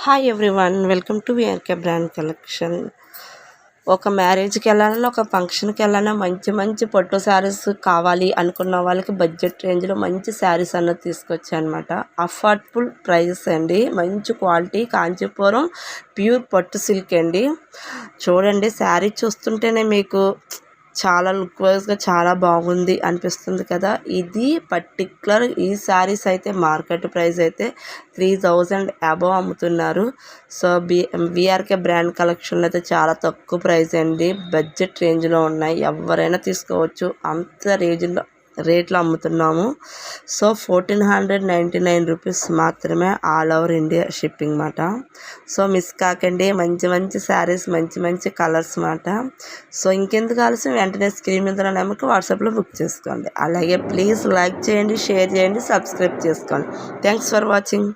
Hi everyone, welcome to VRK brand collection. ఒక మ్యారేజ్కి వెళ్ళాలన్నా, ఒక ఫంక్షన్కి వెళ్ళాలన్నా మంచి మంచి పట్టు శారీస్ కావాలి అనుకున్న వాళ్ళకి బడ్జెట్ రేంజ్లో మంచి శారీస్ అన్నది తీసుకొచ్చాయి అనమాట. అఫోర్డబుల్ ప్రైజెస్ అండి, మంచి క్వాలిటీ కాంచీపురం ప్యూర్ పట్టు సిల్క్ అండి. చూడండి, శారీ చూస్తుంటేనే మీకు చాలా లుక్ వైజ్గా చాలా బాగుంది అనిపిస్తుంది కదా. ఇది పర్టిక్యులర్ ఈ శారీస్ అయితే మార్కెట్ ప్రైస్ అయితే 3000 అబవ్ అమ్ముతున్నారు. సో విఆర్కే బ్రాండ్ కలెక్షన్లో అయితే చాలా తక్కువ ప్రైస్ అండి, బడ్జెట్ రేంజ్లో ఉన్నాయి, ఎవరైనా తీసుకోవచ్చు, అంత రేట్లో అమ్ముతున్నాము. సో 1499 రూపీస్ మాత్రమే, ఆల్ ఓవర్ ఇండియా షిప్పింగ్ మాట. సో మిస్ కాకండి, మంచి మంచి శారీస్, మంచి మంచి కలర్స్ మాట. సో ఇంకెందుకు ఆలస్యం, వెంటనే స్క్రీన్ మీద ఉన్న నెంబర్కి వాట్సాప్లో బుక్ చేసుకోండి. అలాగే ప్లీజ్ లైక్ చేయండి, షేర్ చేయండి, సబ్స్క్రైబ్ చేసుకోండి. Thanks for watching.